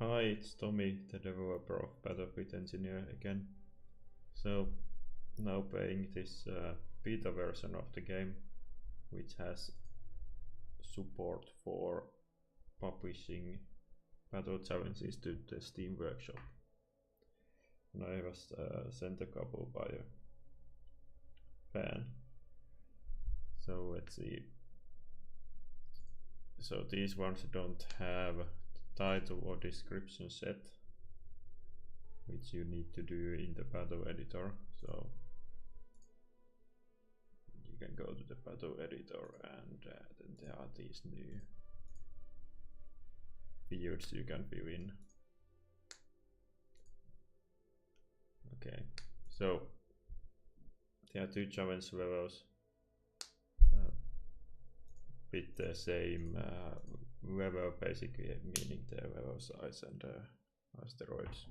Hi, it's Tommy, the developer of Battlefield Engineer again. So, now playing this beta version of the game, which has support for publishing battle challenges to the Steam workshop. And I was sent a couple by a fan. So let's see. So these ones don't have title or description set, which you need to do in the battle editor. So you can go to the battle editor and then there are these new fields you can fill in. Okay, so there are two challenge levels with the same level, basically meaning the level size and asteroids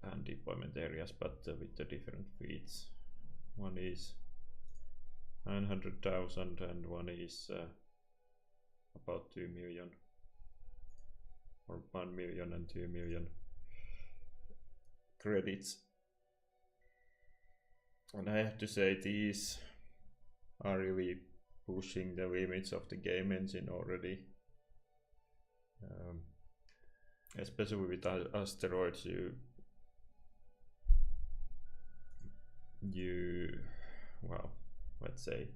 and deployment areas, but with the different feats. One is 900,000 and one is about 2 million, or 1 million and 2 million credits. And I have to say, these are really pushing the limits of the game engine already. Especially with asteroids, well, let's say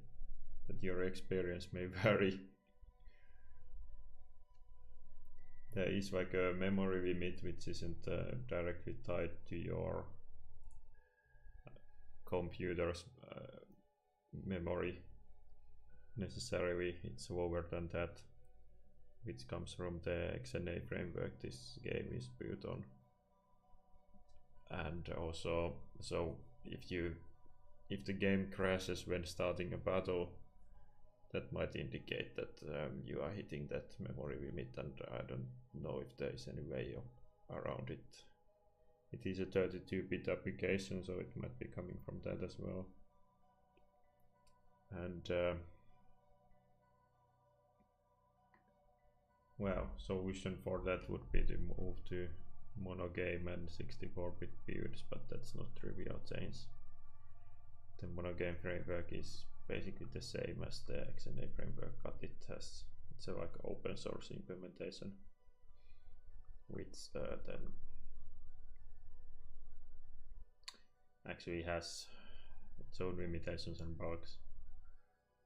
that your experience may vary. There is like a memory limit which isn't directly tied to your computer's memory necessarily. It's lower than that, which comes from the XNA framework this game is built on. And also, so if the game crashes when starting a battle, that might indicate that you are hitting that memory limit, and I don't know if there is any way around it. It is a 32-bit application, so it might be coming from that as well. And well, solution for that would be to move to monogame and 64-bit builds, but that's not trivial change. The monogame framework is basically the same as the XNA framework, but it's a like open source implementation, which then actually has its own limitations and bugs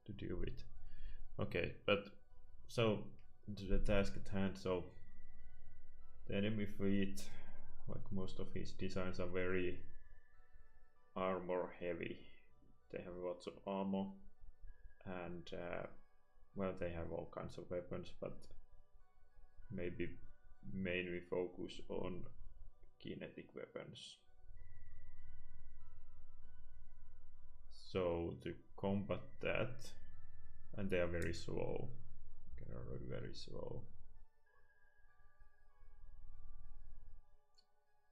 to deal with. Okay, but so to the task at hand. So the enemy fleet, like most of his designs, are very armor heavy. They have lots of armor, and well, they have all kinds of weapons, but maybe mainly focus on kinetic weapons. So to combat that, and they are very slow, they are very slow.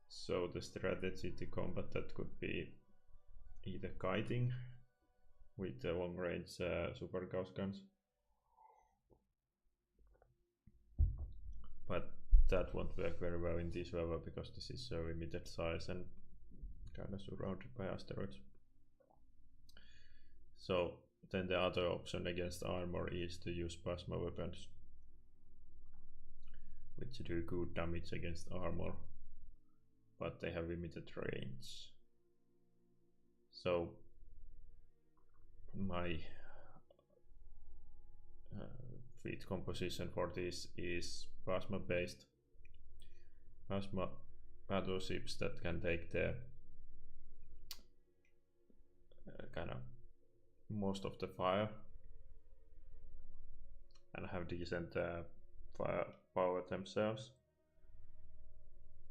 So the strategy to combat that could be either kiting with the long range super gauss guns, but that won't work very well in this level because this is so limited size and kind of surrounded by asteroids. So then the other option against armor is to use plasma weapons, which do good damage against armor, but they have limited range. So my fleet composition for this is plasma based, plasma battleships that can take the kind of most of the fire and have decent fire power themselves.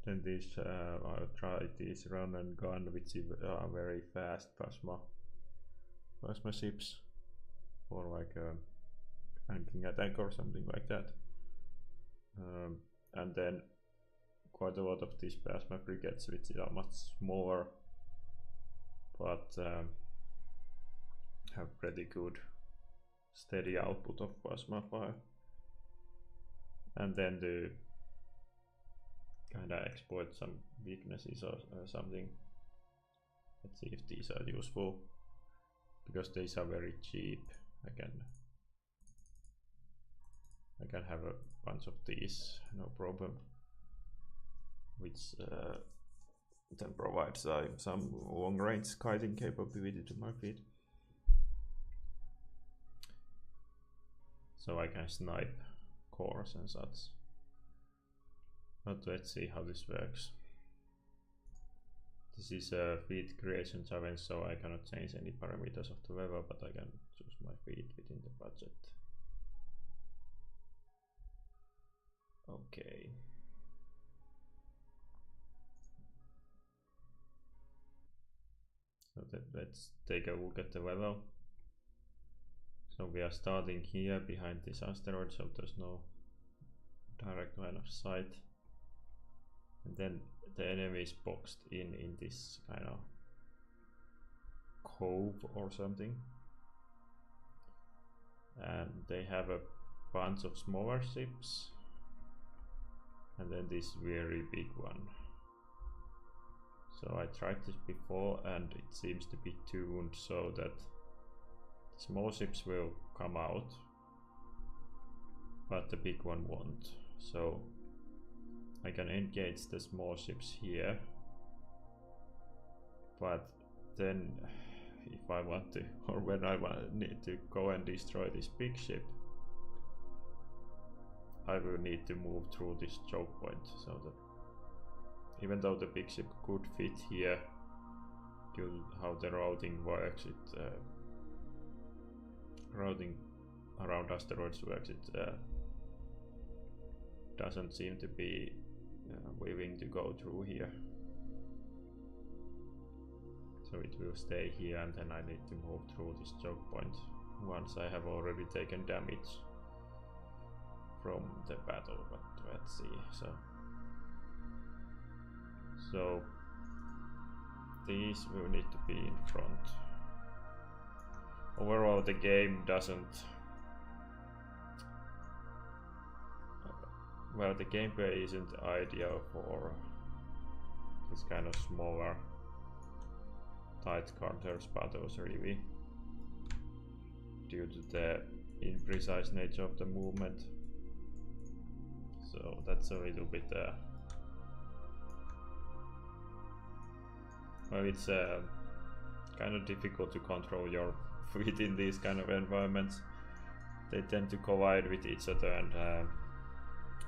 Then these I'll try these run and gun, which are very fast plasma ships, or like a flanking attack or something like that. And then quite a lot of these plasma frigates, which are much smaller but have pretty good steady output of plasma fire. and then to kind of exploit some weaknesses or something. Let's see if these are useful, because these are very cheap. I can have a bunch of these, no problem, which then provides some long-range kiting capability to my feet. So I can snipe cores and such. But let's see how this works. This is a feed creation challenge, so I cannot change any parameters of the level, but I can choose my feed within the budget. Okay. So let's take a look at the level. So we are starting here behind this asteroid, so there's no direct line of sight. And then the enemy is boxed in this kind of cove or something. And they have a bunch of smaller ships. And then this very big one. So I tried this before and it seems to be tuned so that small ships will come out, but the big one won't. So I can engage the small ships here, but then if I want to, or when I need to go and destroy this big ship, I will need to move through this choke point, so that even though the big ship could fit here, due to how the routing works, routing around asteroids works, it doesn't seem to be willing to go through here. So it will stay here, and then I need to move through this choke point once I have already taken damage from the battle. But let's see. So these will need to be in front. Overall, the game doesn't. Well, the gameplay isn't ideal for this kind of smaller tight quarters battles, really, due to the imprecise nature of the movement. So that's a little bit well, it's kind of difficult to control your feet in these kind of environments. They tend to collide with each other and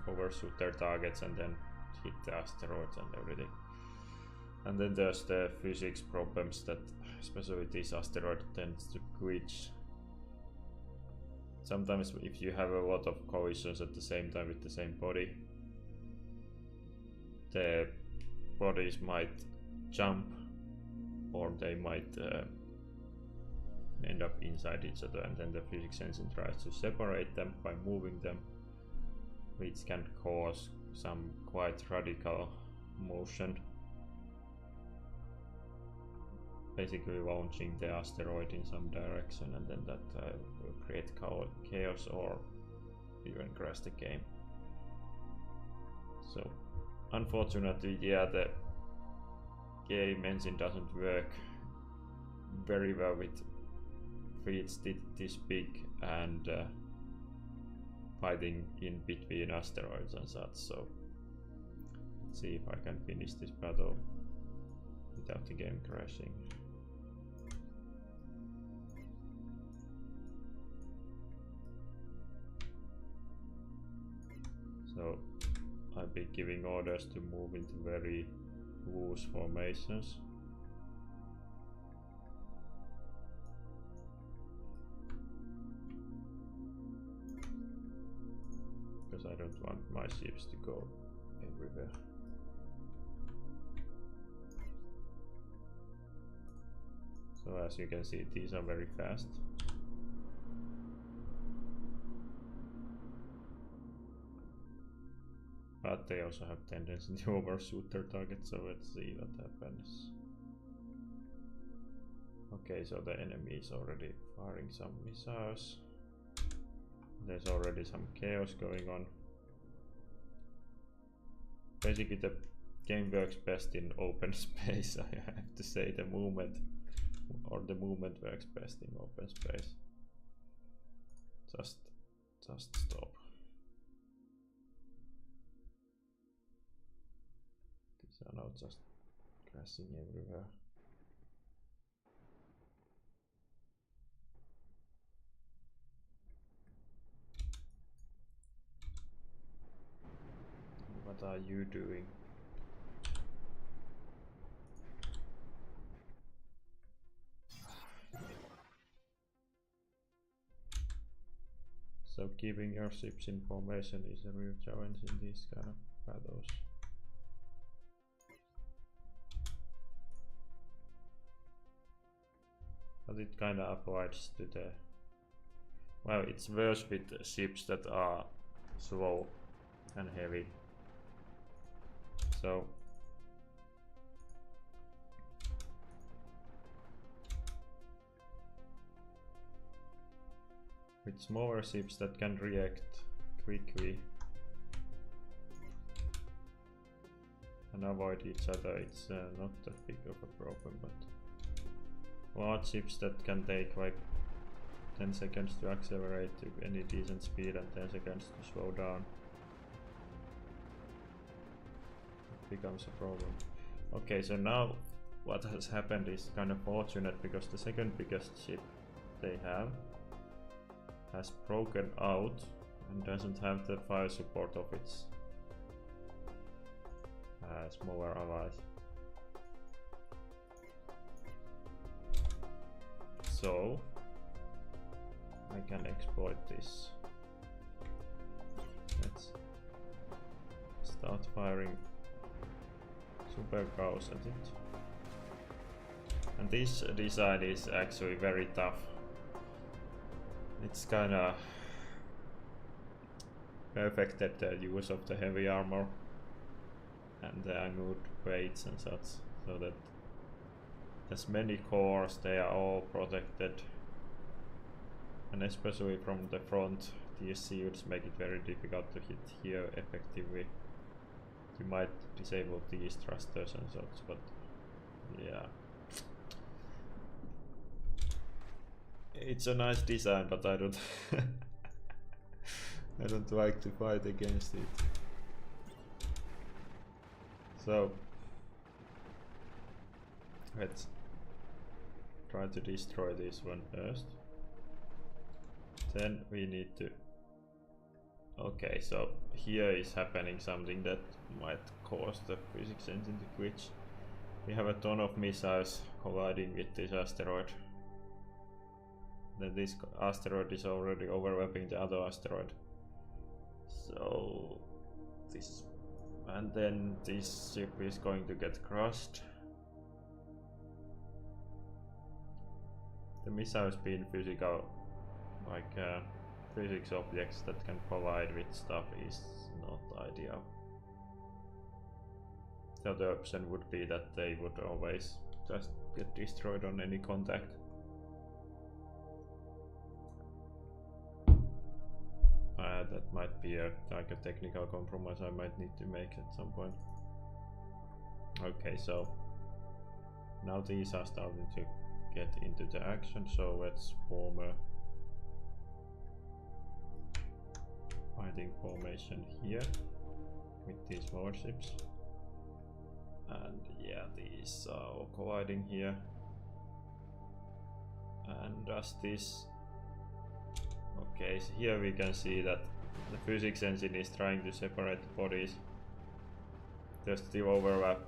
overshoot their targets and then hit the asteroids and everything. And then there's the physics problems that, especially this asteroid, tends to glitch. Sometimes if you have a lot of collisions at the same time with the same body, the bodies might jump, or they might end up inside each other, and then the physics engine tries to separate them by moving them, which can cause some quite radical motion, basically launching the asteroid in some direction, and then that will create chaos or even crash the game. So unfortunately, yeah, the game engine doesn't work very well with fleets this big and fighting in between asteroids and such. So let's see if I can finish this battle without the game crashing. So I'll be giving orders to move into very loose formations. Because I don't want my ships to go everywhere. So as you can see, these are very fast. But they also have tendency to overshoot their target, so let's see what happens. Okay, so the enemy is already firing some missiles. There's already some chaos going on. basically the game works best in open space. I have to say the movement works best in open space. Just stop. These are now just crashing everywhere. What are you doing? So keeping your ships in formation is a real challenge in these kind of battles. But it kinda applies to the... Well, it's worse with ships that are slow and heavy. So... with smaller ships that can react quickly and avoid each other, it's not that big of a problem, but large ships that can take like 10 seconds to accelerate to any decent speed and 10 seconds to slow down, it becomes a problem. Okay, so now what has happened is kind of fortunate, because the second biggest ship they have has broken out and doesn't have the fire support of its smaller allies. So I can exploit this. Let's start firing super cows at it. And this design is actually very tough. It's kinda perfected the use of the heavy armor and the angled weights and such, so that as many cores, they are all protected, and especially from the front, these shields make it very difficult to hit here effectively. You might disable these thrusters and such, but yeah. It's a nice design, but I don't I don't like to fight against it. So let's try to destroy this one first. Then we need to... Okay, so here is happening something that might cause the physics engine to glitch. We have a ton of missiles colliding with this asteroid. Then this asteroid is already overlapping the other asteroid. So this, and then this ship is going to get crushed. The missiles being physical, like physics objects that can collide with stuff, is not ideal. The other option would be that they would always just get destroyed on any contact. That might be like a technical compromise I might need to make at some point. Okay, so now these are starting to get into the action, so let's form a fighting formation here with these warships. And yeah, these are all colliding here. And does this... Okay, so here we can see that the physics engine is trying to separate the bodies. There's still overlap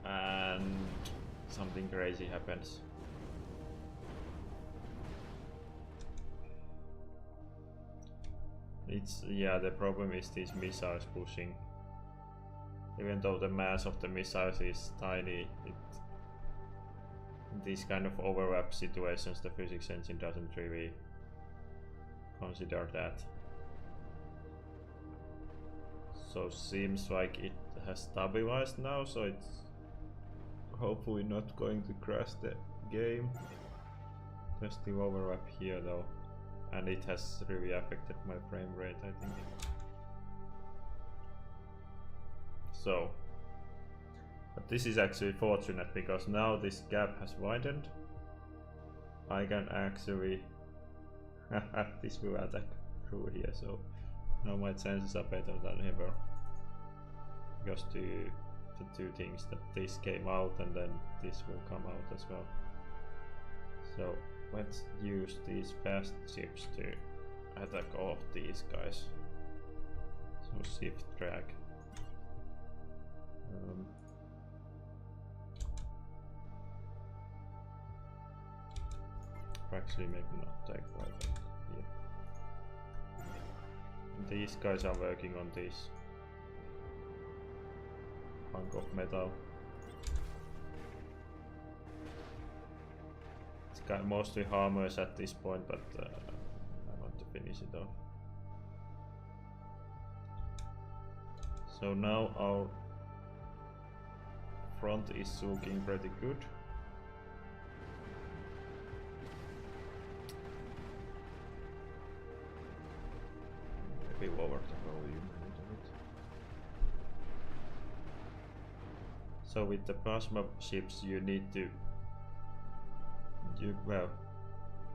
and something crazy happens. Yeah, the problem is these missiles pushing. Even though the mass of the missiles is tiny, in these kind of overlap situations the physics engine doesn't really consider that. So seems like it has stabilized now, so it's hopefully not going to crash the game. There's still overlap here though, and it has really affected my frame rate, I think. So, but this is actually fortunate because now this gap has widened. I can actually this will attack through here, so now my chances are better than ever. Because the two things that this came out and then this will come out as well. So let's use these fast ships to attack all of these guys. So shift drag. Actually maybe not take right here. These guys are working on this hunk of metal. It's kind of mostly harmless at this point, but I want to finish it off. So now our front is looking pretty good. Maybe lower the volume a little bit. So with the plasma ships you need to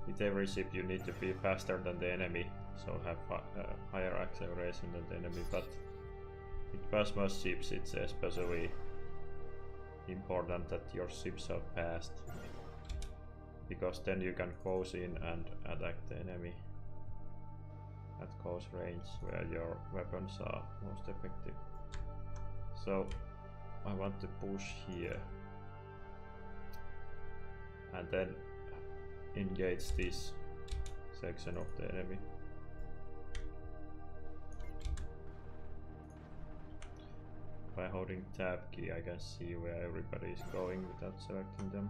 with every ship you need to be faster than the enemy, so have higher acceleration than the enemy, but with plasma ships it's especially important that your ships are fast, because then you can close in and attack the enemy at close range where your weapons are most effective. So I want to push here and then engage this section of the enemy. By holding tab key I can see where everybody is going without selecting them.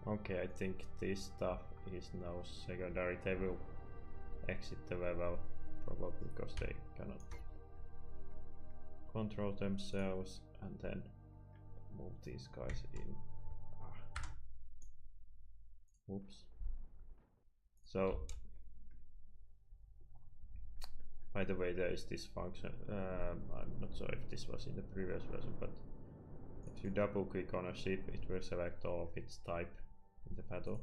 Okay, I think this stuff is now secondary. They will exit the level probably because they cannot control themselves, and then move these guys in. Oops. So by the way, there is this function, I'm not sure if this was in the previous version, but if you double click on a ship it will select all of its type in the battle.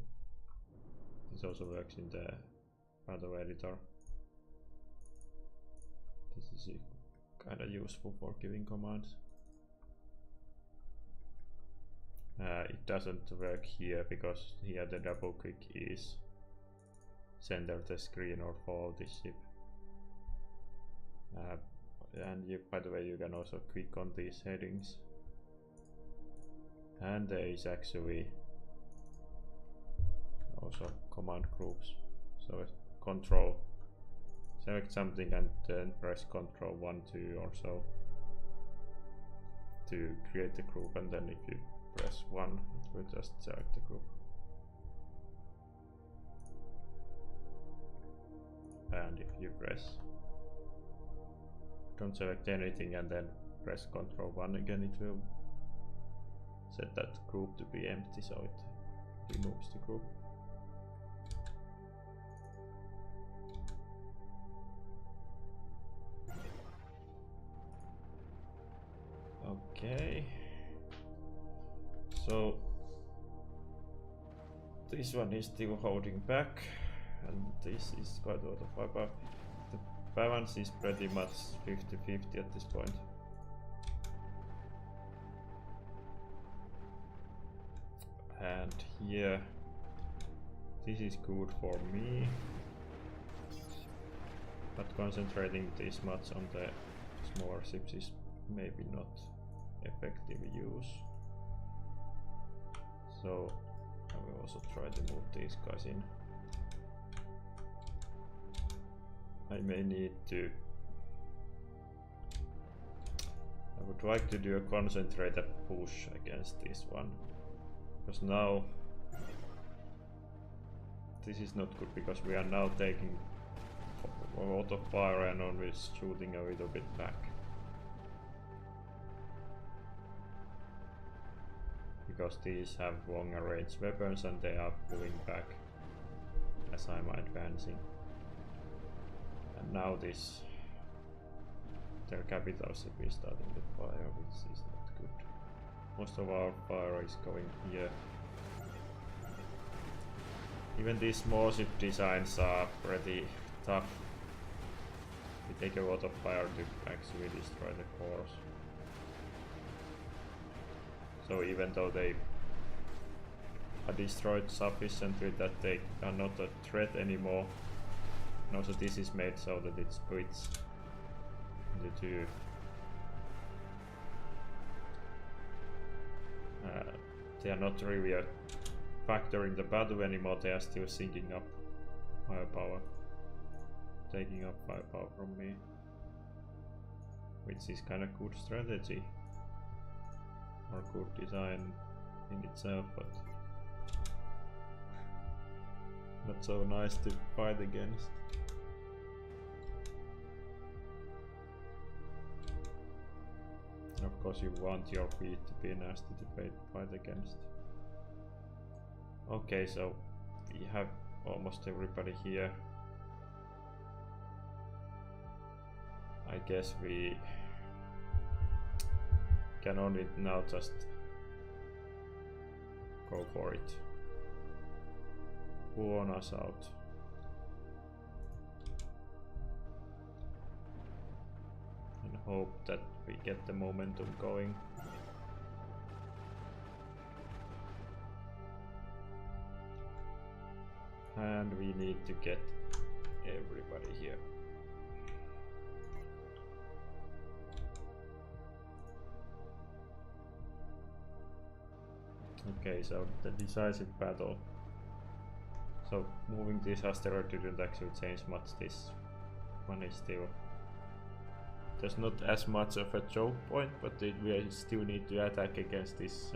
This also works in the battle editor. This is kind of useful for giving commands. It doesn't work here because here the double click is center the screen or follow this ship. And by the way, you can also click on these headings. And there is actually also command groups. So control, select something and then press Ctrl 1, 2 or so to create the group, and then if you press 1 it will just select the group. And if you don't select anything and then press Ctrl 1 again, it will set that group to be empty, so it removes the group. Okay, so this one is still holding back, and this is quite a lot of firepower. The balance is pretty much 50-50 at this point. And here, this is good for me, but concentrating this much on the smaller ships is maybe not effective use. So I will also try to move these guys in. I may need to. I would like to do a concentrated push against this one, because now this is not good, because we are now taking a lot of fire and only shooting a little bit back. Because these have longer range weapons and they are pulling back. as I'm advancing. And now this their capital ship is starting to fire, which is not good. Most of our fire is going here. Even these small ship designs are pretty tough. They take a lot of fire to actually destroy the cores. So even though they are destroyed sufficiently that they are not a threat anymore, and also this is made so that it splits into two. They are not really a factor in the battle anymore, they are still sinking up firepower, taking up firepower from me, which is kind of good strategy or good design in itself, but not so nice to fight against. Of course you want your feet to be nasty to fight against. Okay, so we have almost everybody here. I guess we can only now just go for it. Pull on us out. And hope that we get the momentum going. And we need to get everybody here. Okay, so the decisive battle. So moving this asteroid didn't actually change much. This one is still, there's not as much of a choke point, but we still need to attack against this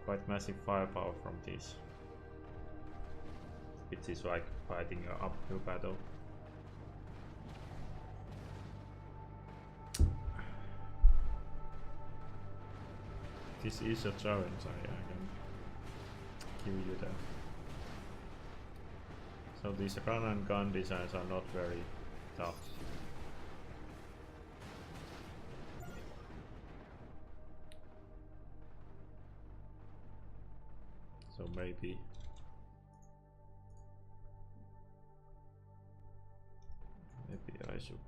quite massive firepower from this. It is like fighting an uphill battle. This is a challenge, I can give you that. So these run and gun designs are not very tough. So maybe I should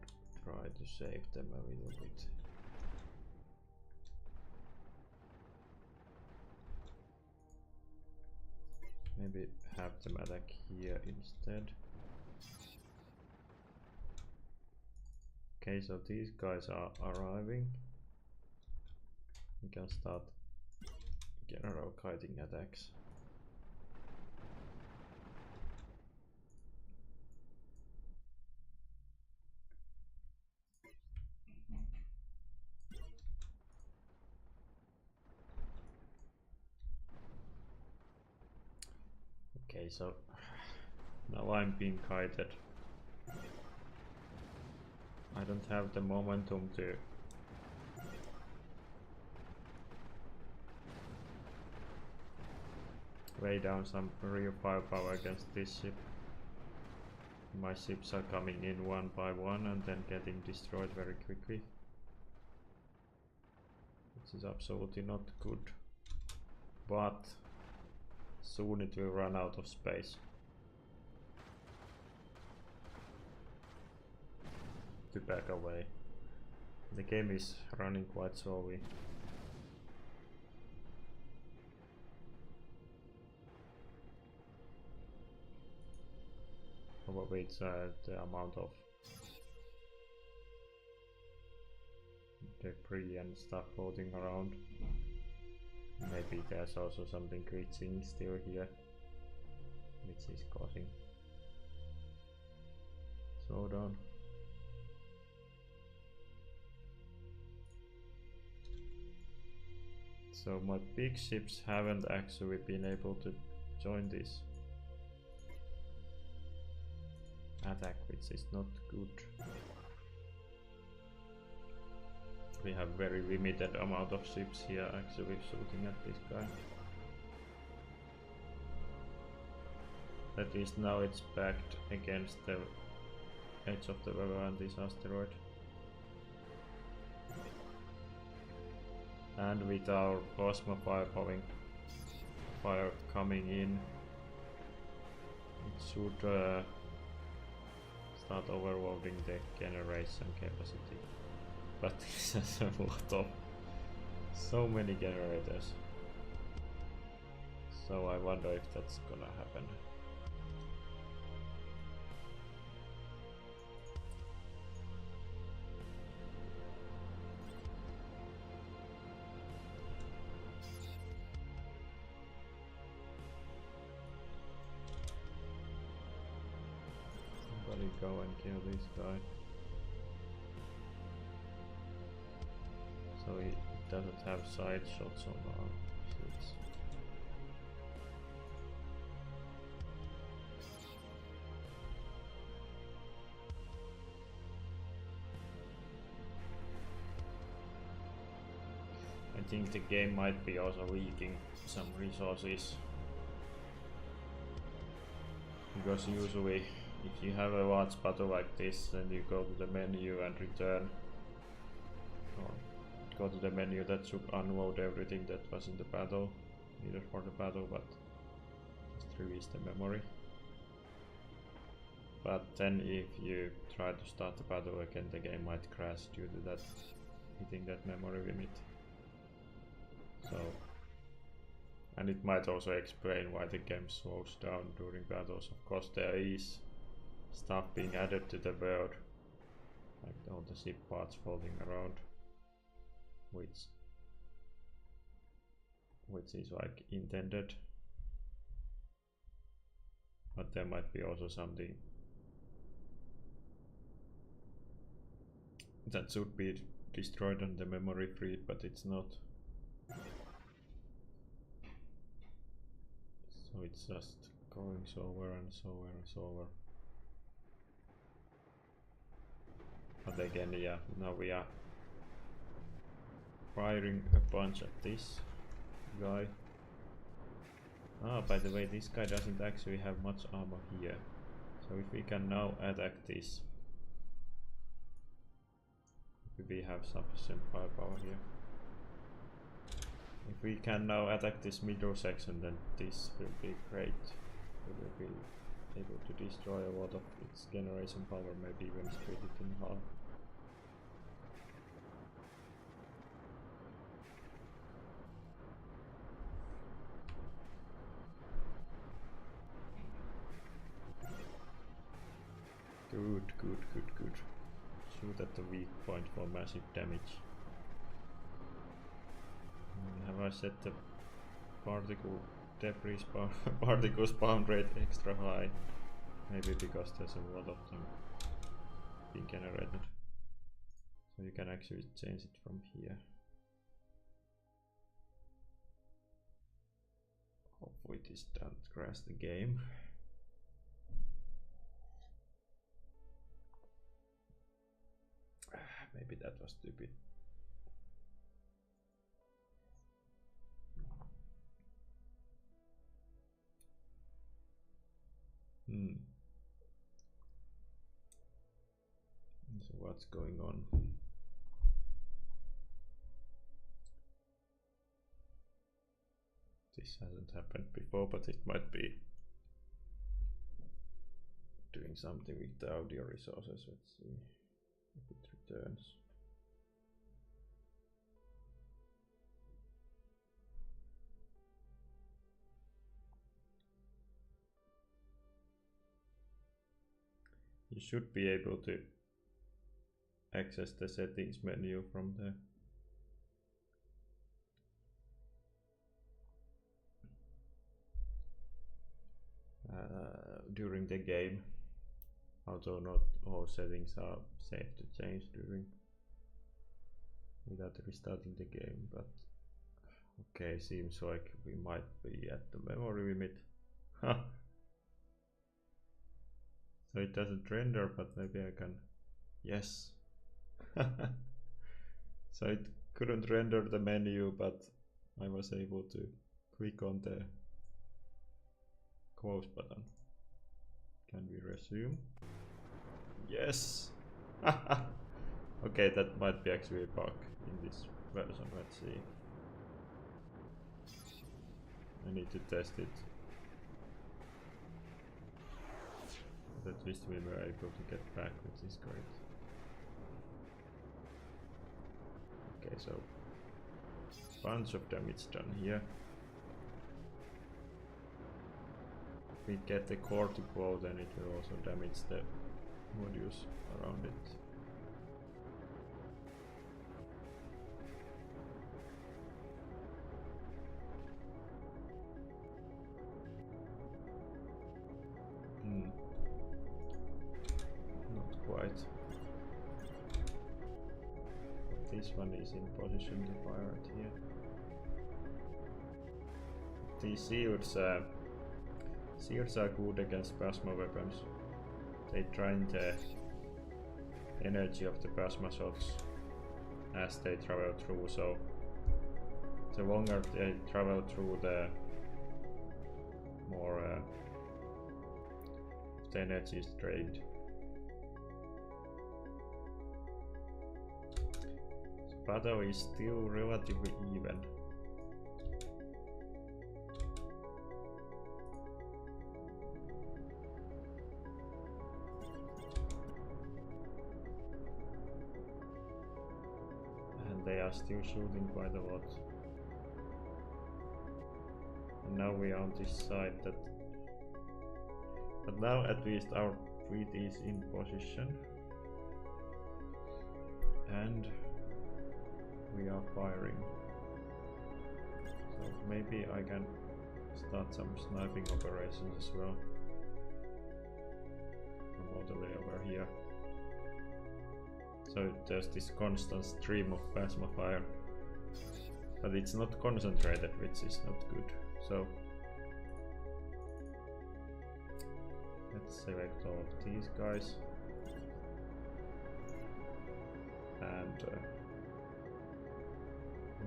try to save them a little bit. Maybe have them attack here instead. Okay, so these guys are arriving. We can start general kiting attacks. Okay, so now I'm being kited. I don't have the momentum to lay down some real firepower against this ship. My ships are coming in one by one and then getting destroyed very quickly, which is absolutely not good, but soon it will run out of space to back away. The game is running quite slowly. Probably it's the amount of debris and stuff floating around. Maybe there's also something glitching still here, which is causing slowdown. So my big ships haven't actually been able to join this attack, which is not good. We have very limited amount of ships here actually shooting at this guy. At least now it's backed against the edge of the river and this asteroid. And with our plasma firepower fire coming in, it should start overloading the generation capacity. But this has a lot of, so many generators. So I wonder if that's gonna happen. Somebody go and kill this guy. So he doesn't have side shots on our shields. I think the game might be also leaking some resources, because usually if you have a large battle like this, then you go to the menu and return, or go to the menu that should unload everything that was in the battle, needed for the battle, but just release the memory. But then if you try to start the battle again, the game might crash due to that, hitting that memory limit. So, and it might also explain why the game slows down during battles. Of course, there is stuff being added to the world, like all the ship parts floating around, which is like intended. But there might be also something that should be destroyed on the memory freed, but it's not. So it's just going slower and slower and slower. But again, yeah, now we are firing a bunch at this guy. Ah, by the way, this guy doesn't actually have much armor here. So if we can now attack this, we have sufficient firepower here. If we can now attack this middle section, then this will be great. We will be able to destroy a lot of its generation power, maybe even split it in half. Good, good, good, good. Shoot at the weak point for massive damage. Have I set the particle spawn rate extra high? Maybe because there's a lot of them being generated. So you can actually change it from here. Hopefully this doesn't crash the game. Maybe that was stupid. So what's going on? This hasn't happened before, but it might be doing something with the audio resources. Let's see if it returns. You should be able to access the settings menu from the during the game, although not all settings are safe to change during without restarting the game. But okay, seems like we might be at the memory limit. So it doesn't render, but maybe I can. Yes. So it couldn't render the menu, but I was able to click on the close button. Can we resume? Yes! Okay, that might be actually a bug in this version. Let's see. I need to test it. But at least we were able to get back, which is great. Okay, so bunch of damage done here. If we get the core to glow, then it will also damage the modules around it. Not quite. But this one is in position to fire it here. These shields are good against plasma weapons. They drain the energy of the plasma shots as they travel through, so the longer they travel through, the more the energy is drained. The battle is still relatively even. They are still shooting quite a lot. And now we are on this side that... But now at least our fleet is in position. And we are firing. So maybe I can start some sniping operations as well. From all the way over here. So there's this constant stream of plasma fire, but it's not concentrated, which is not good. So let's select all of these guys and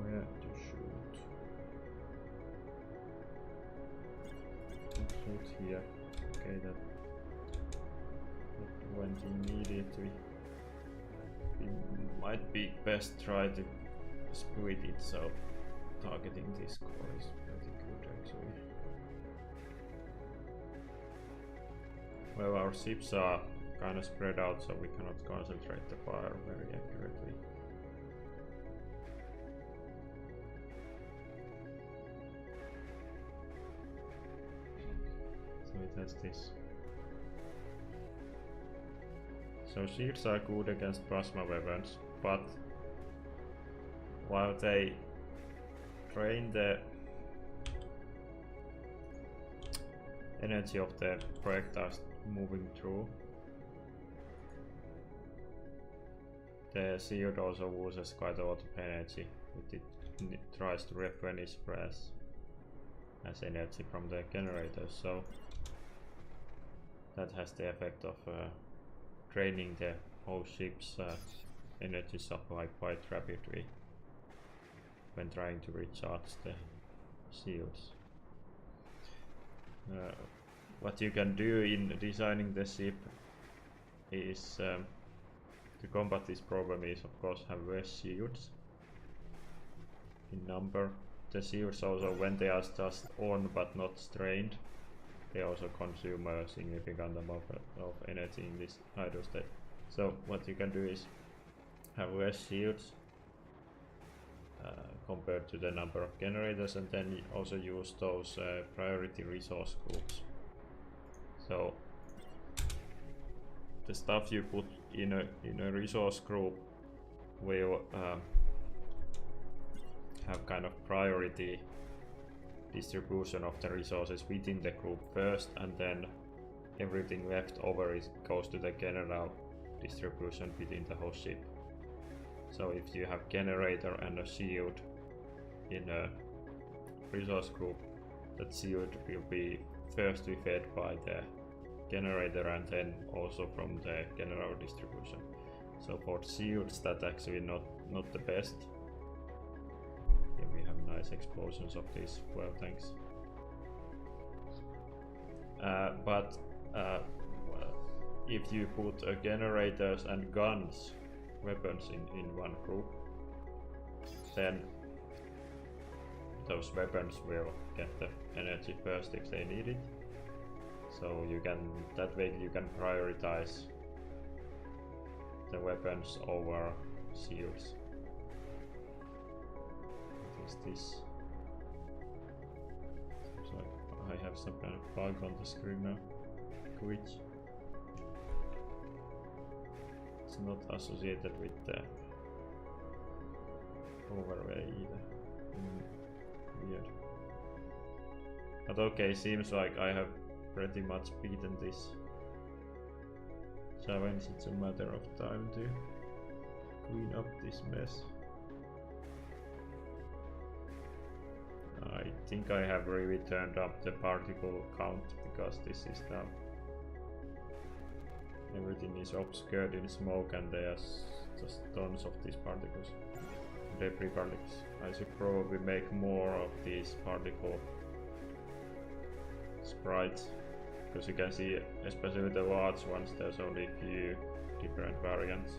where to shoot? Shoot here. Okay, that went immediately. It might be best try to split it, so targeting this core is pretty good actually. Well, our ships are kind of spread out, so we cannot concentrate the fire very accurately. So it has this. So shields are good against plasma weapons, but while they drain the energy of the projectiles moving through, the shield also loses quite a lot of energy. It tries to replenish brass as energy from the generators, so that has the effect of draining the whole ship's energy supply quite rapidly when trying to recharge the shields. What you can do in designing the ship is to combat this problem is of course have less shields in number. The shields also, when they are just on but not strained, they also consume a significant amount of energy in this idle state. So what you can do is have less shields compared to the number of generators, and then also use those priority resource groups. So the stuff you put in a resource group will have kind of priority distribution of the resources within the group first, and then everything left over goes to the general distribution within the whole ship. So if you have generator and a shield in a resource group, that shield will be firstly fed by the generator and then also from the general distribution. So for shields, that's actually not the best. Here we have nice explosions of these fuel tanks. But if you put generators and guns, weapons in one group, then those weapons will get the energy first if they need it. So you can, that way you can prioritize the weapons over shields. What is this? Seems like I have some kind of bug on the screen now. Glitch. It's not associated with the overlay either. Weird. But okay, seems like I have pretty much beaten this challenge. It's a matter of time to clean up this mess. I think I have really turned up the particle count because this is now everything is obscured in smoke and there's just tons of these particles, debris particles. I should probably make more of these particle sprites, because you can see, especially the large ones, there's only a few different variants.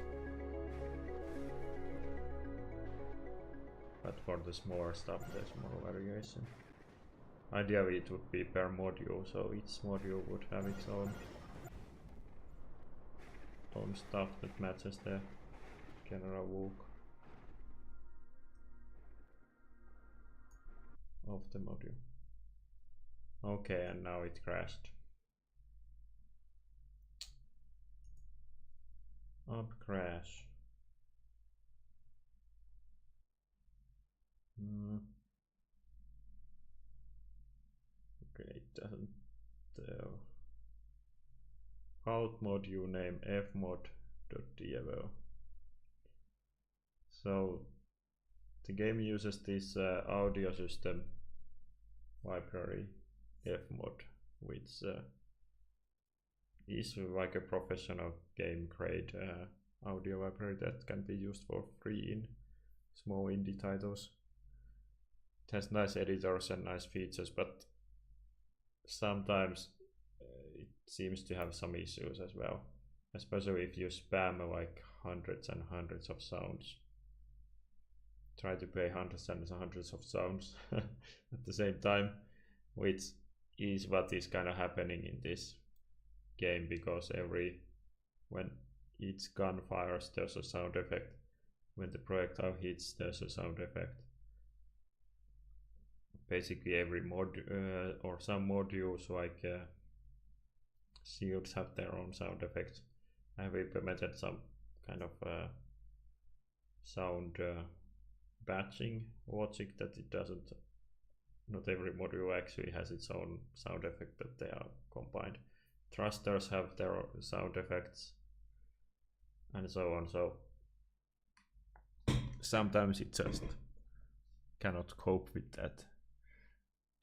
But for the smaller stuff there's more variation. Ideally it would be per module, so each module would have its own stuff that matches the general look of the module. Okay, and now it crashed. Up crash. Okay, it doesn't tell. Alt module name fmod.devel. So the game uses this audio system library fmod, which is like a professional game grade audio library that can be used for free in small indie titles. It has nice editors and nice features, but sometimes it seems to have some issues as well, especially if you spam like hundreds and hundreds of sounds. Try to play hundreds and hundreds of sounds at the same time, which is what is kind of happening in this game, because when each gun fires there's a sound effect, when the projectile hits there's a sound effect. Basically every mod or some modules like shields have their own sound effects. I have implemented some kind of sound batching logic that it doesn't, not every module actually has its own sound effect, but they are combined. Thrusters have their sound effects and so on, so sometimes it just cannot cope with that.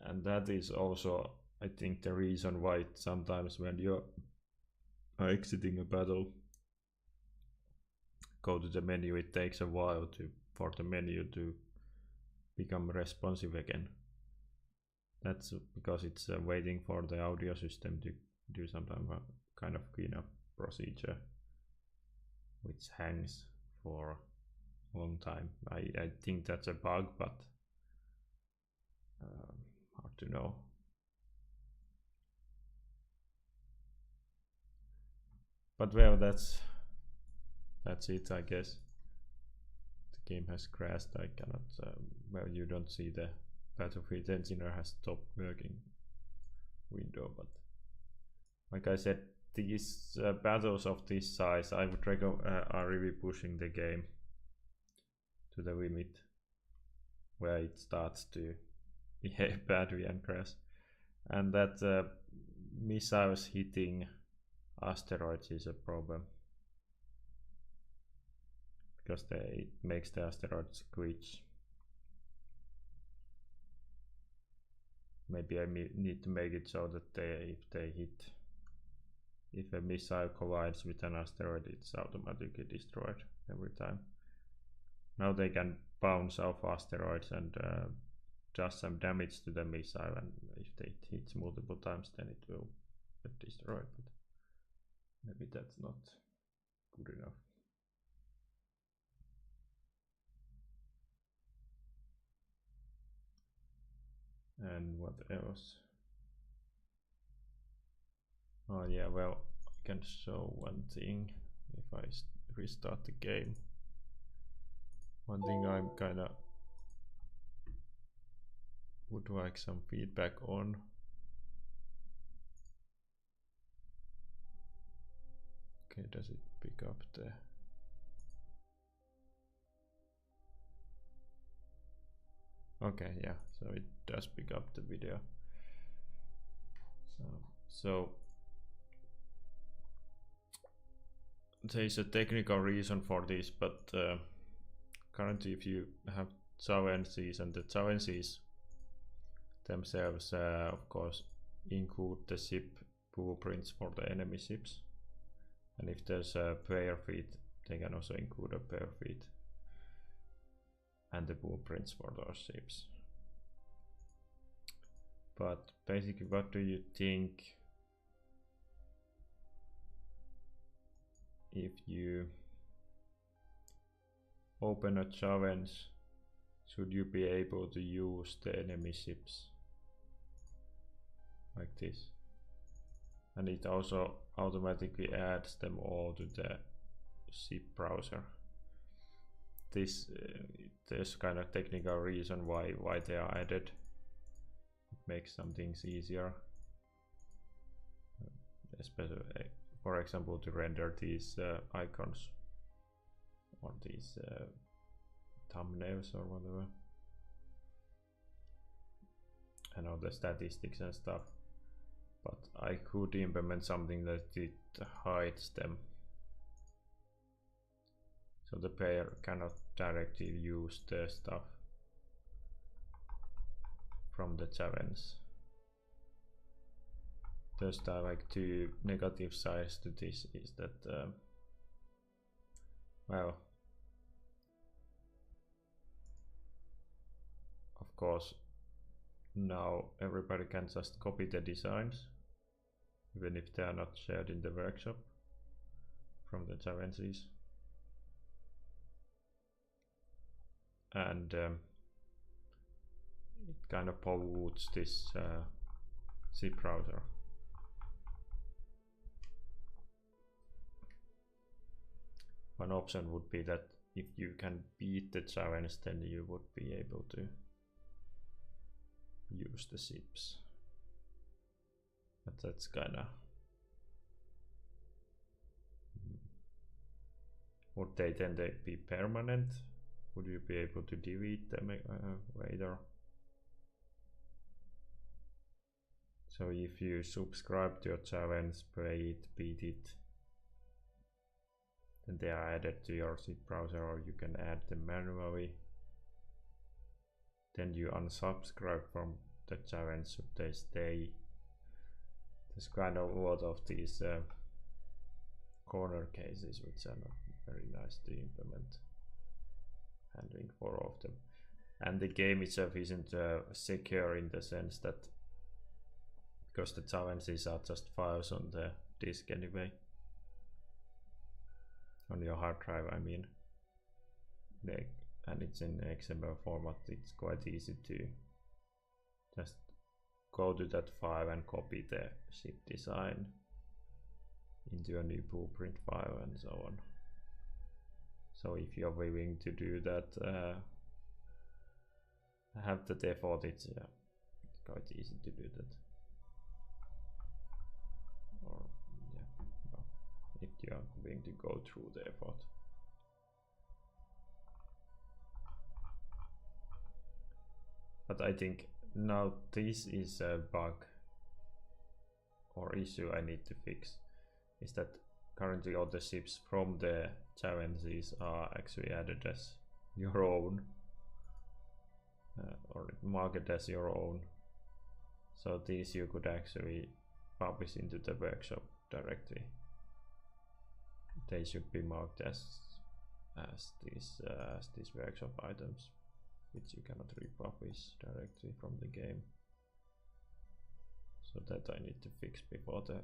And that is also, I think, the reason why sometimes when you are exiting a battle, go to the menu, it takes a while for the menu to become responsive again. That's because it's waiting for the audio system to do some kind of cleanup procedure, which hangs for a long time. I think that's a bug, but hard to know. But well, that's it, I guess. The game has crashed. I cannot. Well, you don't see the Battlefield Engineer has stopped working window, but like I said, these battles of this size, I would recommend, are really pushing the game to the limit, where it starts to behave badly and crash, and that missiles hitting asteroids is a problem, because it makes the asteroids glitch. Maybe I need to make it so that if a missile collides with an asteroid, it's automatically destroyed every time. Now they can bounce off asteroids and does some damage to the missile, and if it hits multiple times then it will get destroyed. But Maybe that's not good enough. And what else? Oh yeah, well, I can show one thing if I restart the game. One thing I'm kinda would like some feedback on. Okay, does it pick up the... Okay, yeah, so it does pick up the video. So there's a technical reason for this, but currently if you have challenges, and the challenges themselves of course include the ship blueprints for the enemy ships, and if there's a player feed, they can also include a player feed and the blueprints for those ships. But basically, what do you think if you open a challenge? Should you be able to use the enemy ships like this? And it also automatically adds them all to the ship browser. This there's kind of technical reason why they are added. It makes some things easier, especially for example to render these icons or these thumbnails or whatever, and all the statistics and stuff. But I could implement something that it hides them, so the player cannot directly use the stuff from the challenge. There's like two negative sides to this, is that well, of course now everybody can just copy the designs even if they are not shared in the workshop from the challenges, and it kind of pollutes this zip browser. One option would be that if you can beat the challenge, then you would be able to use the zips. But that's kinda... Would they then be permanent? Would you be able to delete them later? So if you subscribe to a challenge, play it, beat it, then they are added to your zip browser, or you can add them manually. Then you unsubscribe from the challenge, so they stay. There's kind of a lot of these corner cases which are not very nice to implement, handling 4 of them. And the game itself isn't secure in the sense that, because the challenges are just files on the disk anyway, on your hard drive I mean, and it's in XML format. It's quite easy to just go to that file and copy the ship design into a new blueprint file and so on. So if you're willing to do that, have the default, it's quite easy to do that. Or yeah, well, if you are willing to go through the effort. But I think now this is a bug or issue I need to fix, is that currently all the ships from the challenges are actually added as your own, or marked as your own. So these you could actually publish into the workshop directly. They should be marked as these workshop items, which you cannot republish directly from the game. So that I need to fix before the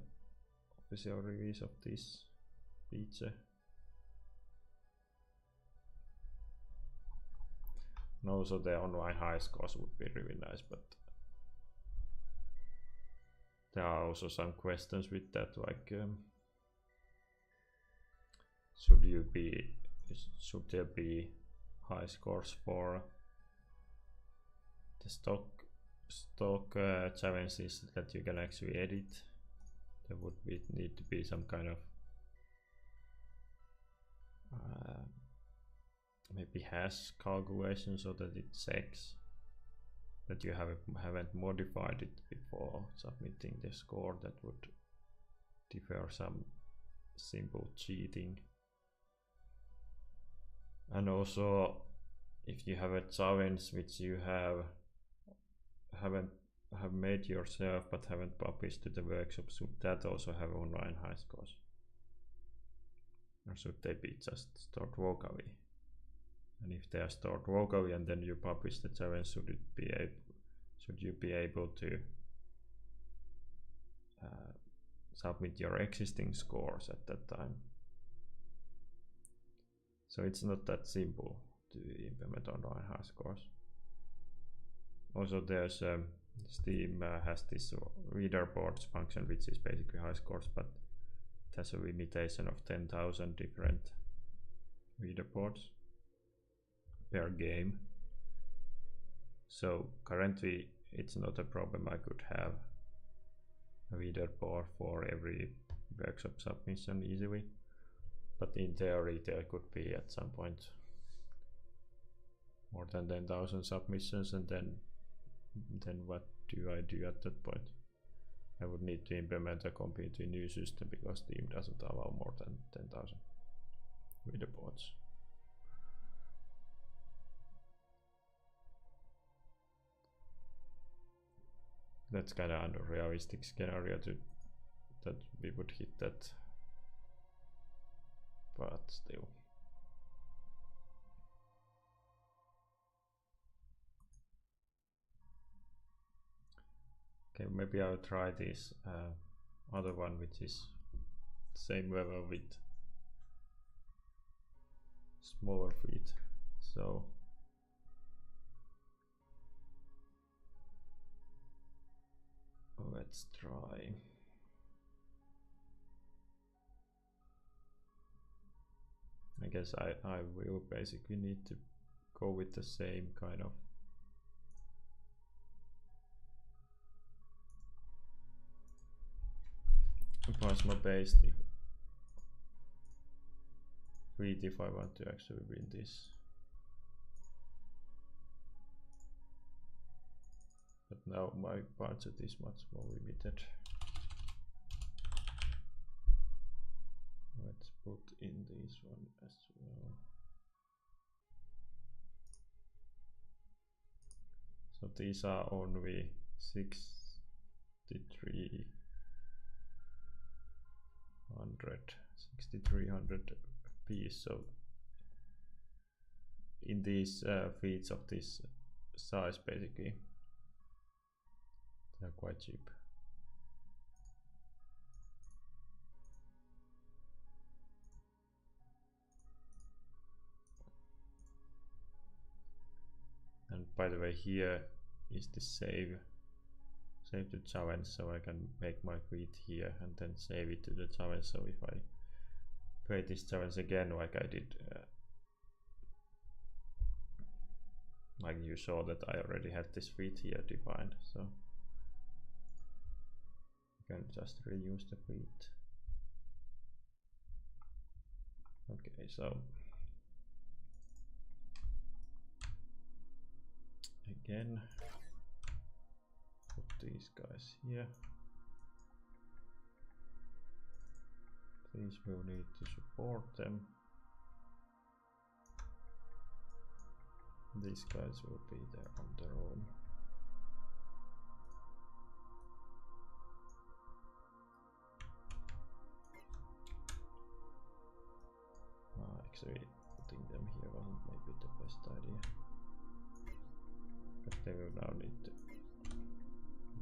special release of this feature. And also the online high scores would be really nice, but there are also some questions with that, like should there be high scores for the stock challenges that you can actually edit? There would need to be some kind of maybe hash calculation so that it checks that you haven't modified it before submitting the score. That would defer some simple cheating. And also, if you have a challenge which you have made yourself but haven't published to the workshop, should that also have online high scores? Or should they be just stored locally? And if they are stored locally and then you publish the challenge, should you be able to submit your existing scores at that time? So it's not that simple to implement online high scores. Also, there's Steam has this leaderboards function, which is basically high scores, but it has a limitation of 10,000 different leaderboards per game. So currently it's not a problem. I could have a leaderboard for every workshop submission easily, but in theory there could be at some point more than 10,000 submissions, and then what do I do at that point? I would need to implement a completely new system because Steam doesn't allow more than 10,000 leaderboards. That's kind of unrealistic scenario that we would hit that, but still. Okay, maybe I'll try this other one, which is same level with smaller feet. So let's try. I guess I will basically need to go with the same kind of plasma based feet if I want to actually win this. But now my budget is much more limited. Let's put in this one as well. So these are only 6,300 piece. So in these feeds of this size, basically, they're quite cheap. And by the way, here is the save the challenge, so I can make my feed here and then save it to the challenge. So if I play this challenge again like I did, like you saw that I already had this feed here defined, so you can just reuse the feed. Okay, so again, put these guys here. These will need to support them. These guys will be there on their own. Actually, putting them here wasn't maybe the best idea. But they will now need to.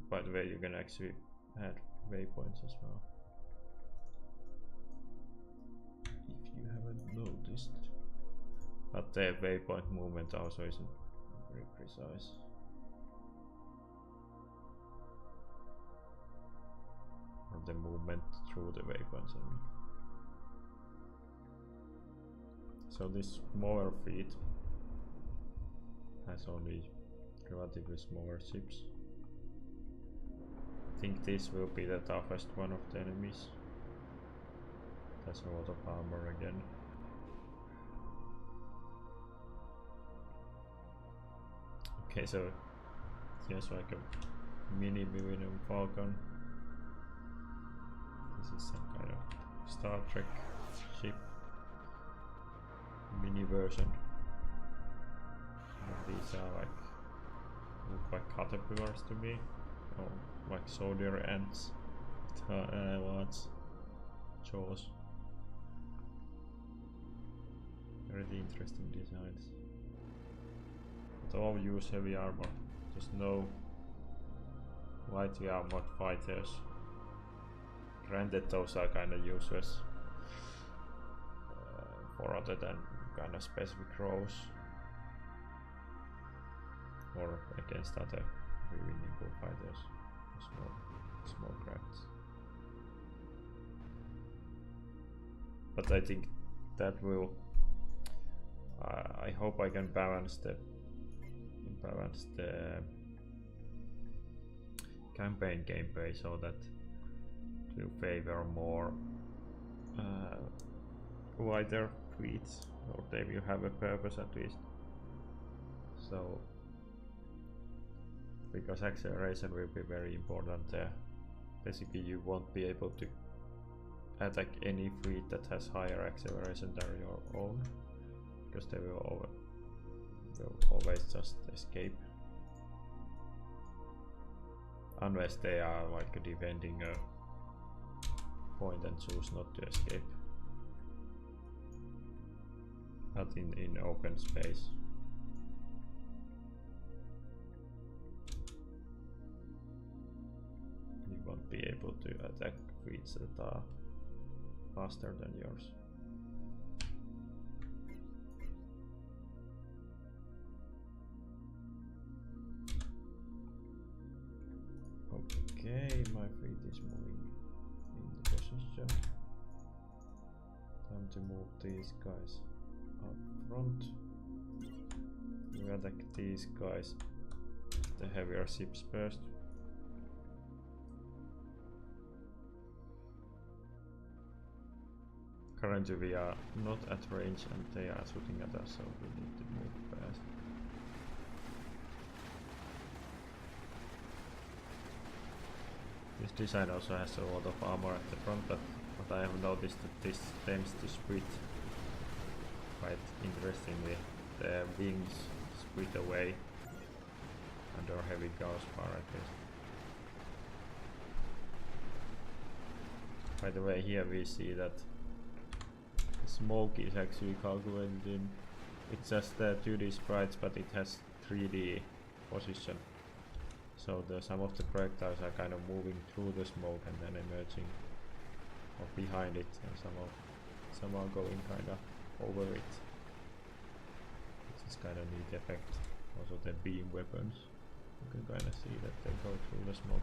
By the way, you can actually add waypoints as well. you haven't noticed. But the waypoint movement also isn't very precise. Or the movement through the waypoints, I mean. So this smaller fleet has only relatively smaller ships. I think this will be the toughest one of the enemies. That's a lot of armor again. Okay, so here's like a mini Millennium Falcon. This is some kind of Star Trek ship mini version. And these are like look like caterpillars to me, or like soldier ants with large jaws. Very interesting designs. But all use heavy armor. There's no lightly armored fighters. Granted, those are kind of useless for other than kind of specific roles or against other really nimble fighters, small crafts. But I think that will. I hope I can balance the campaign gameplay so that it will favor more wider fleets, or they will have a purpose at least. So, because acceleration will be very important there. Basically, you won't be able to attack any fleet that has higher acceleration than your own, because they will always just escape. Unless they are like defending a point and choose not to escape. But in open space. You won't be able to attack fleets that are faster than yours. Okay, my fleet is moving into position. Time to move these guys up front. We attack these guys, the heavier ships first. Currently we are not at range and they are shooting at us, so we need to move fast. This design also has a lot of armor at the front, but I have noticed that this tends to split quite interestingly. The wings split away under heavy crossbar, I guess. By the way, here we see that the smoke is actually calculated in. It's just 2D sprites, but it has 3D position. So some of the projectiles are kind of moving through the smoke and then emerging or behind it, and some are going kind of over it. It's kind of neat effect. Also the beam weapons, you can kind of see that they go through the smoke.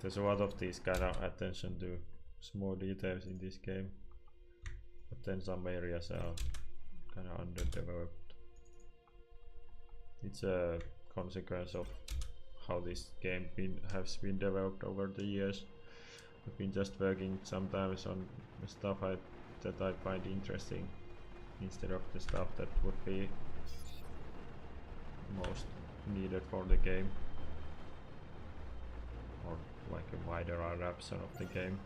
There's a lot of these kind of attention to small details in this game, but then some areas are kind of underdeveloped. It's a consequence of how this game has been developed over the years. I've been just working sometimes on the stuff that I find interesting instead of the stuff that would be most needed for the game, or like a wider adaptation of the game.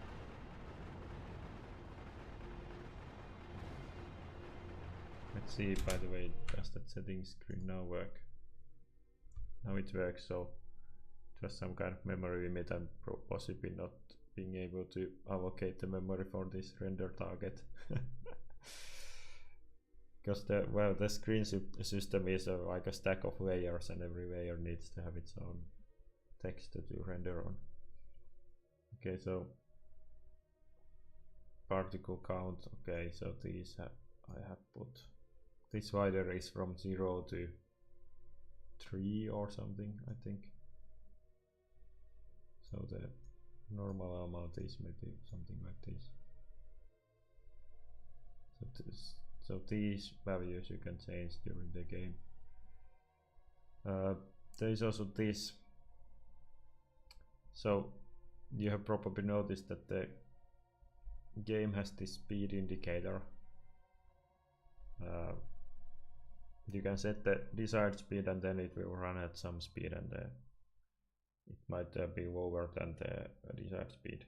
Let's see, by the way, does that settings screen now work? Now it works, so just some kind of memory limit and possibly not being able to allocate the memory for this render target. Because the screen system is like a stack of layers, and every layer needs to have its own text to render on. Okay, so particle count. Okay, so these I have put this slider is from 0 to 3 or something, I think. So the normal amount is maybe something like this. So these values you can change during the game. There is also this. So you have probably noticed that the game has this speed indicator. You can set the desired speed and then it will run at some speed, and it might be lower than the desired speed.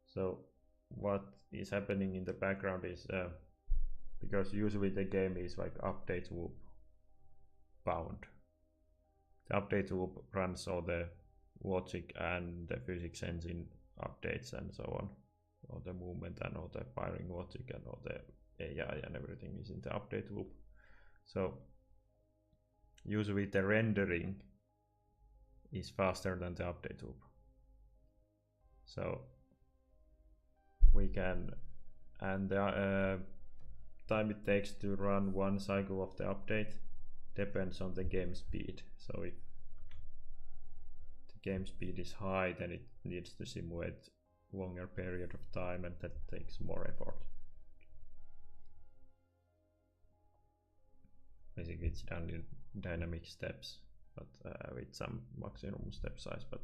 So what is happening in the background is because usually the game is like update loop bound. The update loop runs all the logic and the physics engine updates and so on. All the movement and all the firing logic and all the AI and everything is in the update loop. So usually the rendering is faster than the update loop. So we can, and the time it takes to run one cycle of the update depends on the game speed. So if the game speed is high, then it needs to simulate longer period of time, and that takes more effort. Basically it's done in dynamic steps, but with some maximum step size. But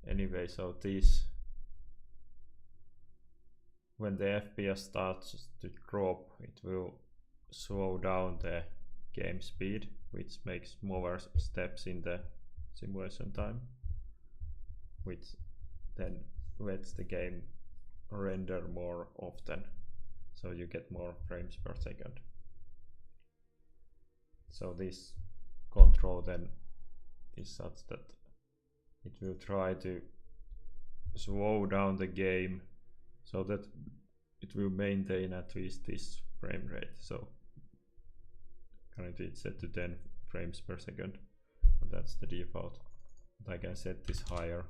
anyway, so these, when the FPS starts to drop, it will slow down the game speed, which makes smaller steps in the simulation time, which then lets the game render more often, so you get more frames per second. So this control then is such that it will try to slow down the game so that it will maintain at least this frame rate. So currently it's set to 10 frames per second, and that's the default. But I can set this higher,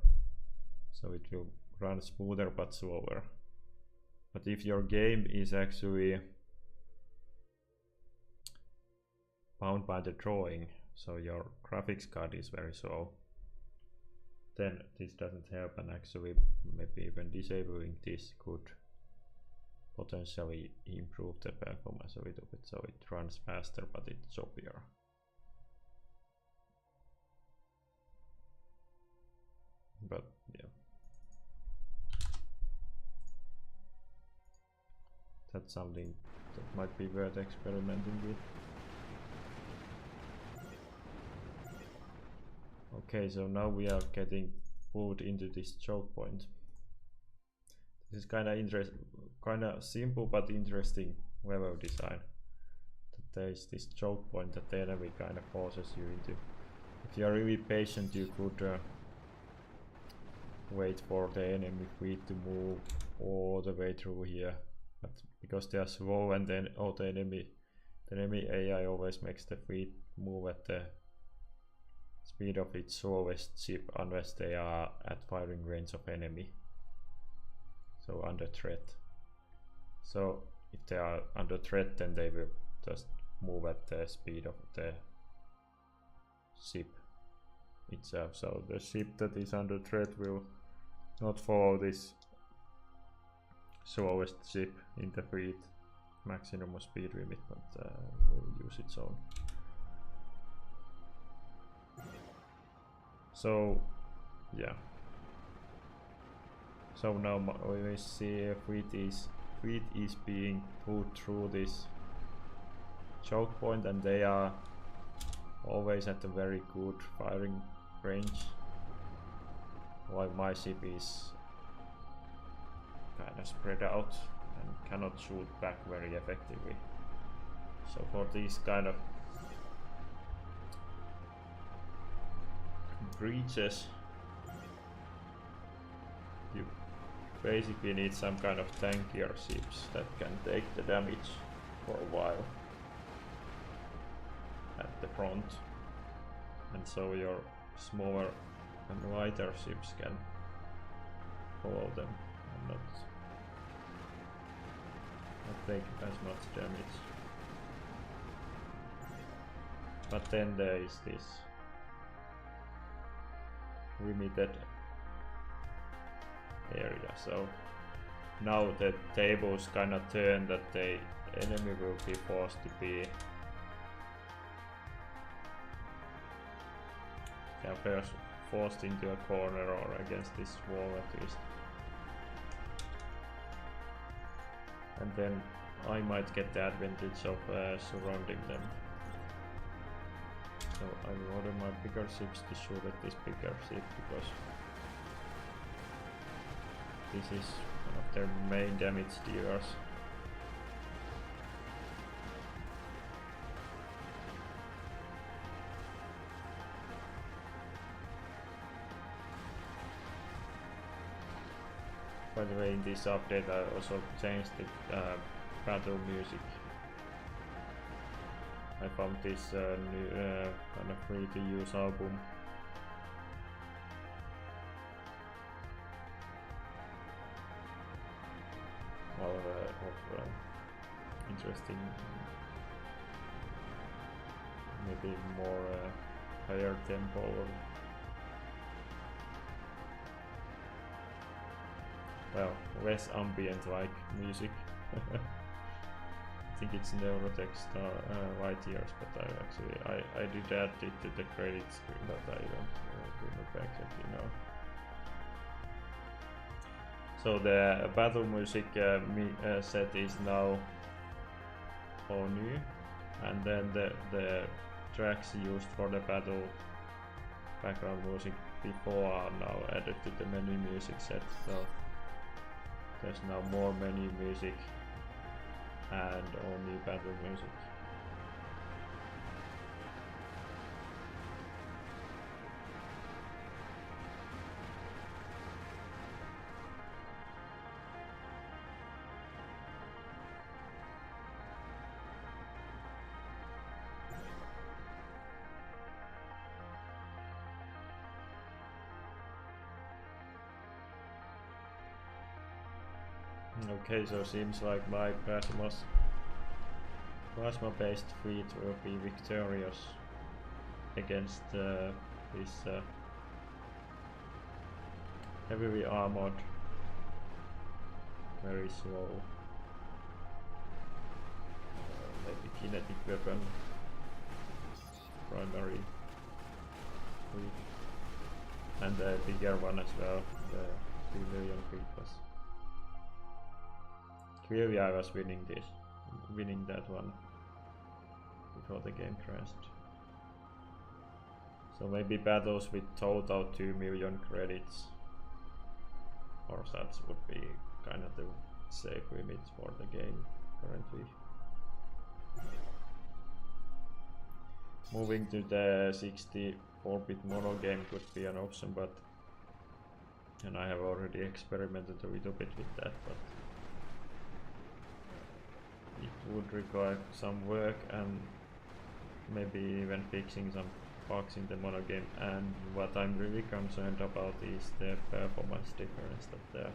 so it will run smoother but slower. But if your game is actually bound by the drawing, so your graphics card is very slow, then this doesn't help, and actually maybe even disabling this could potentially improve the performance a little bit, so it runs faster but it's choppier. But yeah, that's something that might be worth experimenting with. Okay, so now we are getting pulled into this choke point. This is kind of simple but interesting level design. That there is this choke point that the enemy kind of forces you into. If you are really patient, you could wait for the enemy fleet to move all the way through here. But because they are slow, and then the enemy AI always makes the fleet move at the speed of its slowest ship unless they are at firing range of enemy, so under threat. So if they are under threat, then they will just move at the speed of the ship itself. So the ship that is under threat will not follow this slowest ship in the fleet maximum speed limit, but will use its own. So yeah, so now we see fleet is being put through this choke point, and they are always at a very good firing range, while my ship is kind of spread out and cannot shoot back very effectively. So for these kind of breaches, you basically need some kind of tankier ships that can take the damage for a while at the front, and so your smaller and lighter ships can follow them and not take as much damage. But then there is this limited area, so now the tables kinda turn that the enemy will be forced to be first forced into a corner or against this wall at least. And then I might get the advantage of surrounding them. So I will order my bigger ships to shoot at this bigger ship because this is one of their main damage dealers. By the way, in this update I also changed the battle music. I found this new kind of free to use album. Of interesting, maybe more higher tempo. Well, less ambient like music. I think it's Neurotech Star Light Years, but I did add it to the credit screen, but I don't remember exactly now. So the battle music set is now all new, and then the tracks used for the battle background music before are now added to the menu music set. So there's now more menu music and all new battle music. Okay, so seems like my plasma based fleet will be victorious against this heavily armored, very slow, maybe kinetic weapon primary fleet, and the bigger one as well, the 3 million fleet was. Clearly I was winning that one before the game crashed. So maybe battles with total 2 million credits or such would be kind of the safe limit for the game currently. Moving to the 64-bit mono game could be an option, but and I have already experimented a little bit with that, but it would require some work and maybe even fixing some bugs in the mono game, and what I'm really concerned about is the performance difference that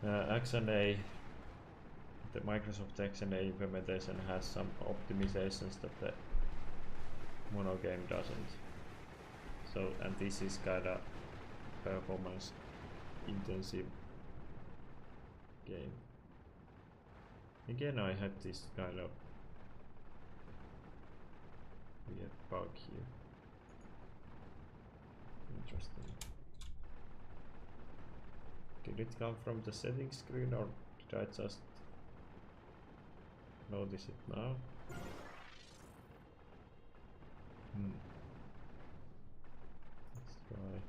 the XNA, the Microsoft XNA implementation has some optimizations that the mono game doesn't. So, and this is kind of performance intensive game. Again, I had this kind of weird bug here. Interesting. Did it come from the settings screen or did I just notice it now? Let's try.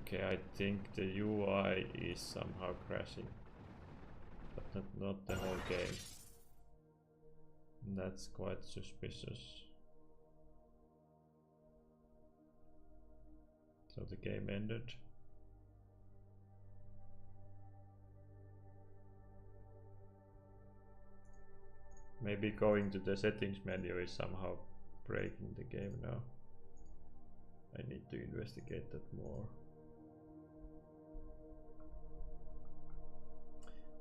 Okay, I think the UI is somehow crashing, but not the whole game. That's quite suspicious. So the game ended. Maybe going to the settings menu is somehow breaking the game now. I need to investigate that more.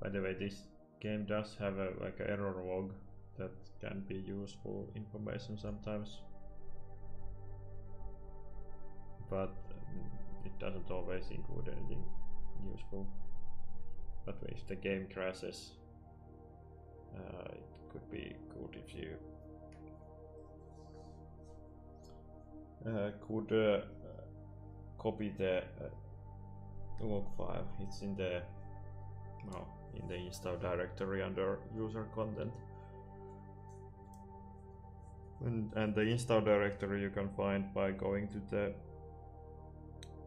By the way, this game does have a like an error log that can be useful information sometimes, but it doesn't always include anything useful. But if the game crashes, it could be good if you could copy the log file. It's in the install directory under user content, and the install directory you can find by going to the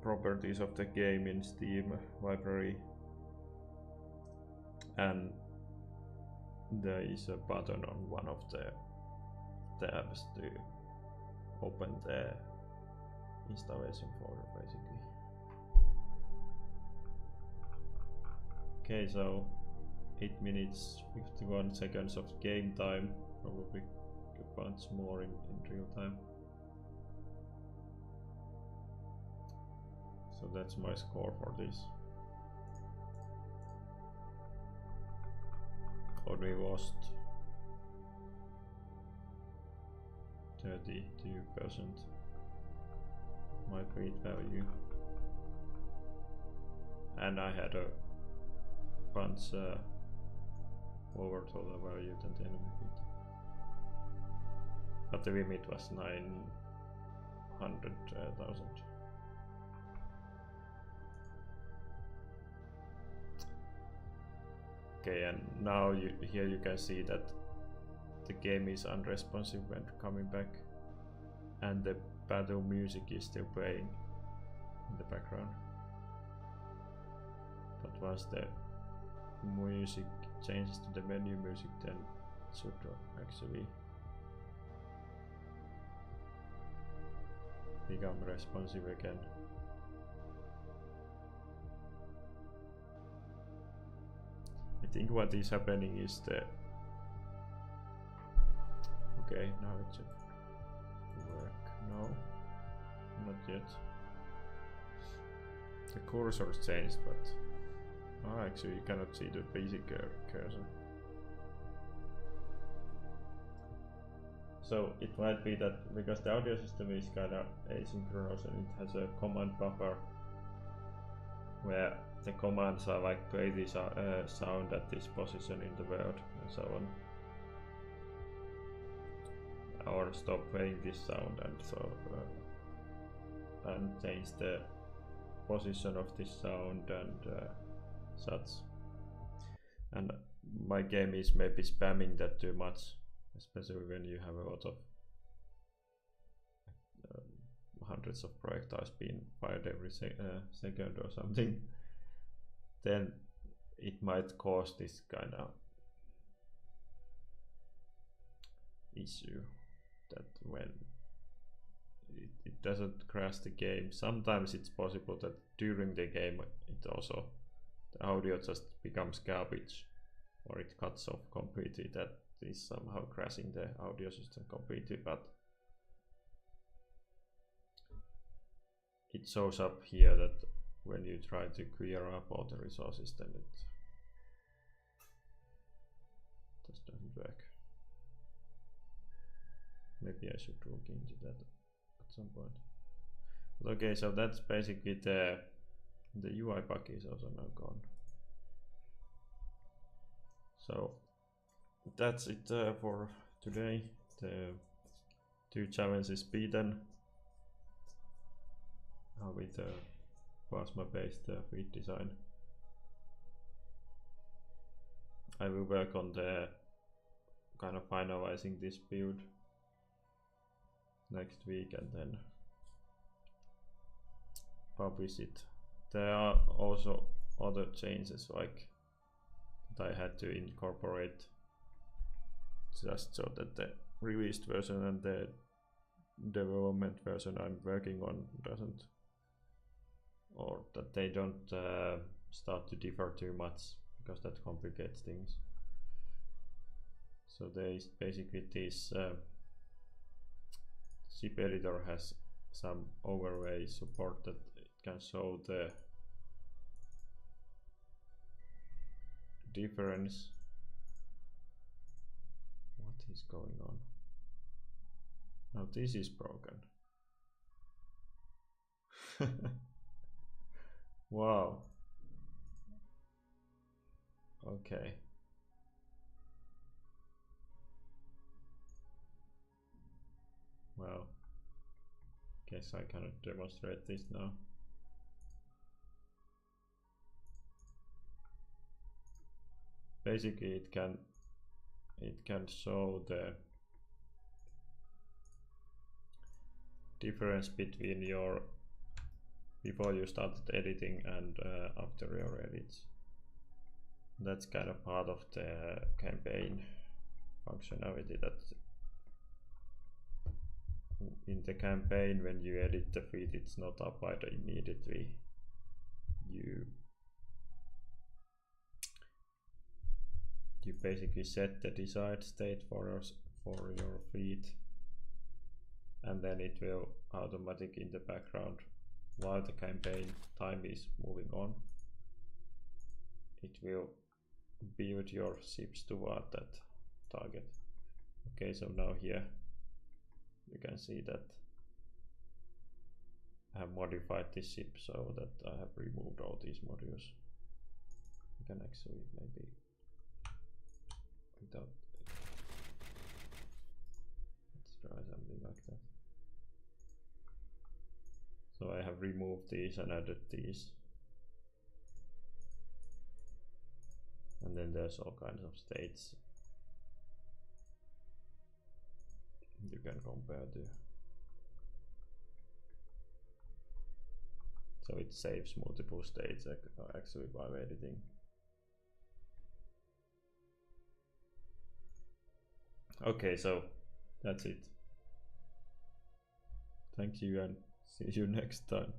properties of the game in Steam library, and there is a button on one of the tabs to open the installation folder basically. Okay, so 8 minutes 51 seconds of game time, probably a bunch more in real time. So that's my score for this. Only lost 32% my feed value, and I had a bunch lower total value than the enemy feed, but the limit was 900,000. Okay, and now here you can see that the game is unresponsive when coming back, and the battle music is still playing in the background. But once the music changes to the menu music, then it should actually become responsive again. I think what is happening is the... Okay, now it should work. No, not yet. The cursor changed, but actually you cannot see the basic cursor. So it might be that because the audio system is kind of asynchronous and it has a command buffer where the commands are like play this sound at this position in the world and so on, or stop playing this sound and so and change the position of this sound and such. And my game is maybe spamming that too much, especially when you have a lot of hundreds of projectiles being fired every second or something. Then it might cause this kind of issue that when it doesn't crash the game. Sometimes it's possible that during the game it also the audio just becomes garbage, or it cuts off completely. That is somehow crashing the audio system completely, but it shows up here that when you try to clear up all the resources, then it just doesn't work. Maybe I should look into that at some point. But okay, so that's basically the UI bug is also now gone. So that's it for today. The 2 challenges beaten with the plasma based feed design. I will work on the kind of finalizing this build next week and then publish it. There are also other changes like that I had to incorporate just so that the released version and the development version I'm working on doesn't, or that they don't start to differ too much, because that complicates things. So there is basically this zip editor has some overlay support that it can show the difference. What is going on? Now this is broken. Wow. Okay. Well, guess I cannot demonstrate this now. Basically it can show the difference between your before you started editing and after your edits. That's kind of part of the campaign functionality, that in the campaign when you edit the feed it's not applied immediately. You basically set the desired state for your feed, and then it will automatically in the background, while the campaign time is moving on, it will build your zips toward that target. Okay, so now here you can see that I have modified this zip so that I have removed all these modules. You can actually maybe without, let's try something like that. So I have removed these and added these. And then there's all kinds of states you can compare to. So it saves multiple states actually while editing. Okay, so that's it. Thank you and see you next time.